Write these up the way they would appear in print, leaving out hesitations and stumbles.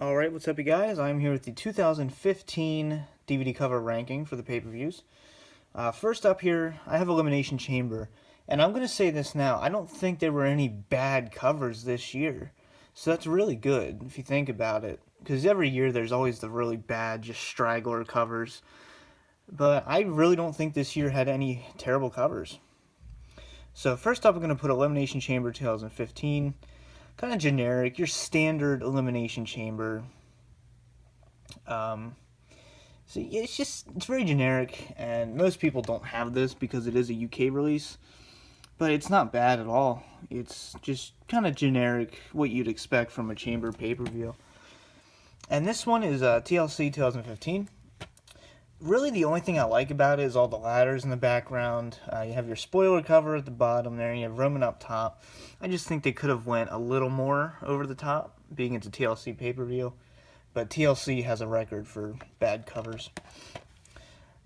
Alright, what's up you guys? I'm here with the 2015 DVD cover ranking for the pay-per-views. First up here, I have Elimination Chamber. And I'm going to say this now, I don't think there were any bad covers this year. So that's really good, if you think about it. Because every year there's always the really bad, just straggler covers. But I really don't think this year had any terrible covers. So first up, I'm going to put Elimination Chamber 2015. Kind of generic, your standard Elimination Chamber. So yeah, it's very generic, and most people don't have this because it is a UK release, but it's not bad at all. It's just kind of generic, what you'd expect from a Chamber pay-per-view. And this one is TLC 2015. Really, the only thing I like about it is all the ladders in the background. You have your spoiler cover at the bottom there, and you have Roman up top. I just think they could have went a little more over the top, being it's a TLC pay-per-view. But TLC has a record for bad covers.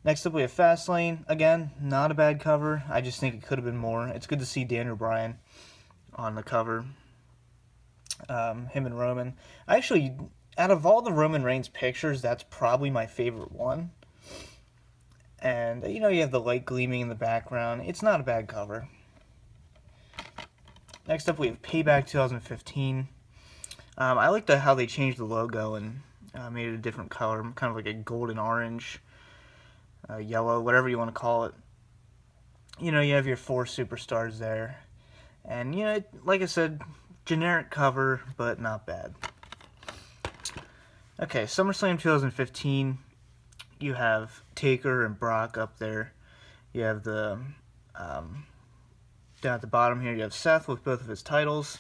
Next up, we have Fastlane. Again, not a bad cover. I just think it could have been more. It's good to see Daniel Bryan on the cover. Him and Roman. Actually, out of all the Roman Reigns pictures, that's probably my favorite one. And, you have the light gleaming in the background. It's not a bad cover. Next up, we have Payback 2015. I like how they changed the logo and made it a different color, kind of like a golden orange, yellow, whatever you want to call it. You have your 4 superstars there. And, like I said, generic cover, but not bad. Okay, SummerSlam 2015. You have Taker and Brock up there. You have the down at the bottom here, you have Seth with both of his titles.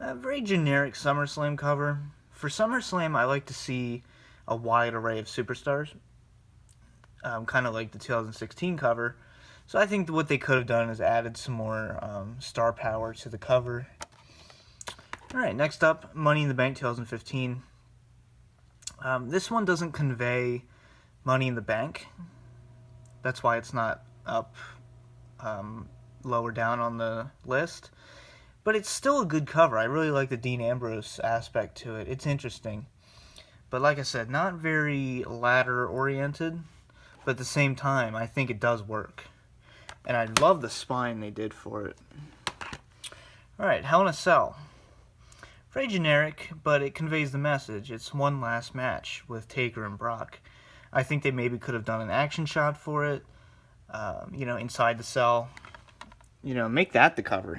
A very generic SummerSlam cover. For SummerSlam, I like to see a wide array of superstars, kind of like the 2016 cover. So I think what they could have done is added some more star power to the cover. All right, next up, Money in the Bank 2015. This one doesn't convey Money in the Bank. That's why it's not up lower down on the list. But it's still a good cover. I really like the Dean Ambrose aspect to it. It's interesting. But like I said, not very ladder-oriented. But at the same time, I think it does work. And I love the spine they did for it. Alright, Hell in a Cell. Very generic, but it conveys the message. It's one last match with Taker and Brock. I think they maybe could have done an action shot for it, inside the cell. Make that the cover,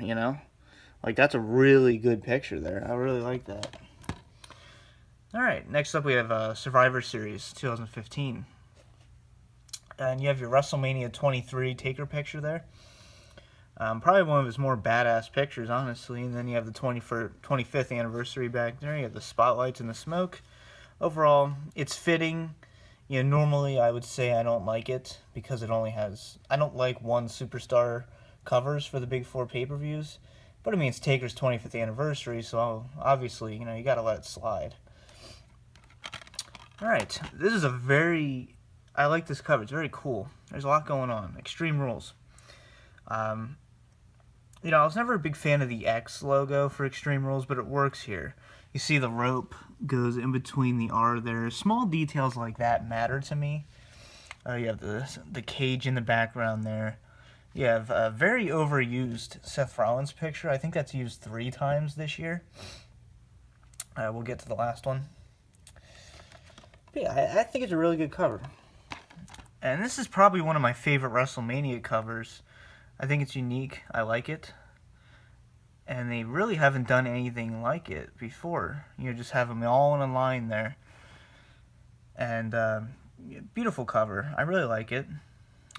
Like, that's a really good picture there. I really like that. Alright, next up we have Survivor Series 2015. And you have your WrestleMania 23 Taker picture there. Probably one of his more badass pictures, honestly. And then you have the 25th anniversary back there. You have the spotlights and the smoke. Overall, it's fitting. Normally I would say I don't like it because it only has... I don't like one superstar covers for the Big Four pay-per-views. But I mean, it's Taker's 25th anniversary, so obviously, you gotta let it slide. Alright, this is I like this cover. It's very cool. There's a lot going on. Extreme Rules. I was never a big fan of the X logo for Extreme Rules, but it works here. You see the rope goes in between the R there. Small details like that matter to me. You have the cage in the background there. You have a very overused Seth Rollins picture. I think that's used 3 times this year. We'll get to the last one. But yeah, I think it's a really good cover. And this is probably one of my favorite WrestleMania covers. I think it's unique. I like it. And they really haven't done anything like it before. Just have them all in a line there. And beautiful cover. I really like it.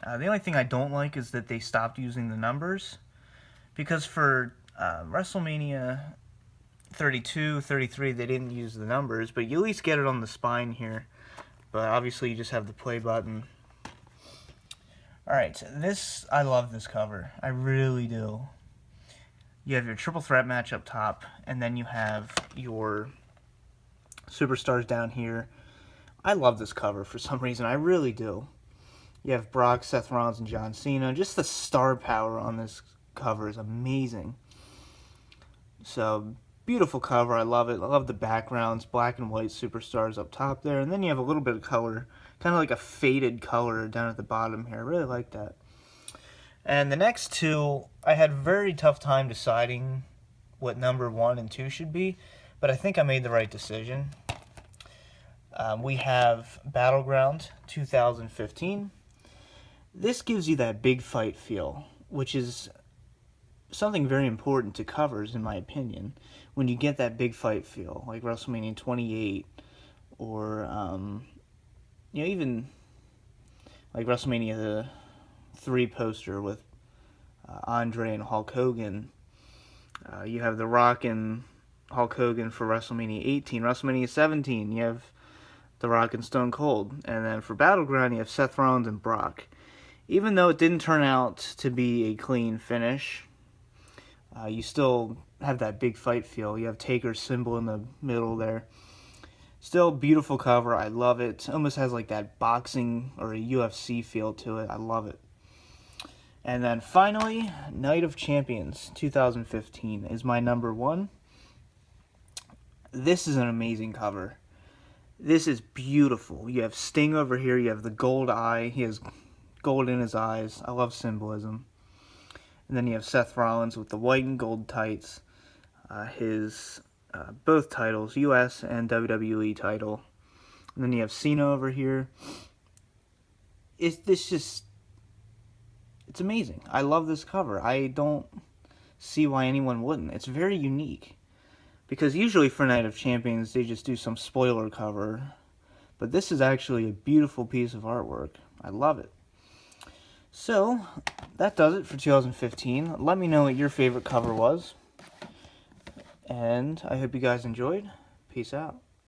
The only thing I don't like is that they stopped using the numbers. Because for WrestleMania 32, 33, they didn't use the numbers. But you at least get it on the spine here. But obviously you just have the play button. Alright, I love this cover. I really do. You have your triple threat match up top, and then you have your superstars down here. I love this cover for some reason. I really do. You have Brock, Seth Rollins, and John Cena. Just the star power on this cover is amazing. So, Beautiful cover, I love it. I love the backgrounds, black and white superstars up top there, and then you have a little bit of color, kind of like a faded color down at the bottom here. I really like that. And the next two, I had a very tough time deciding what number 1 and 2 should be, but I think I made the right decision. We have Battleground 2015. This gives you that big fight feel, which is something very important to covers, in my opinion. When you get that big fight feel, like WrestleMania 28, or even like WrestleMania 3 poster with Andre and Hulk Hogan. You have The Rock and Hulk Hogan for WrestleMania 18. WrestleMania 17, you have The Rock and Stone Cold. And then for Battleground, you have Seth Rollins and Brock. Even though it didn't turn out to be a clean finish, you still have that big fight feel. You have Taker's symbol in the middle there. Still beautiful cover. I love it. Almost has like that boxing or a UFC feel to it. I love it. And then finally, Night of Champions 2015 is my number 1. This is an amazing cover. This is beautiful. You have Sting over here. You have the gold eye. He has gold in his eyes. I love symbolism. And then you have Seth Rollins with the white and gold tights. His both titles, US and WWE title. And then you have Cena over here. It's amazing. I love this cover. I don't see why anyone wouldn't. It's very unique. Because usually for Night of Champions, they just do some spoiler cover. But this is actually a beautiful piece of artwork. I love it. So, that does it for 2015. Let me know what your favorite cover was. And I hope you guys enjoyed. Peace out.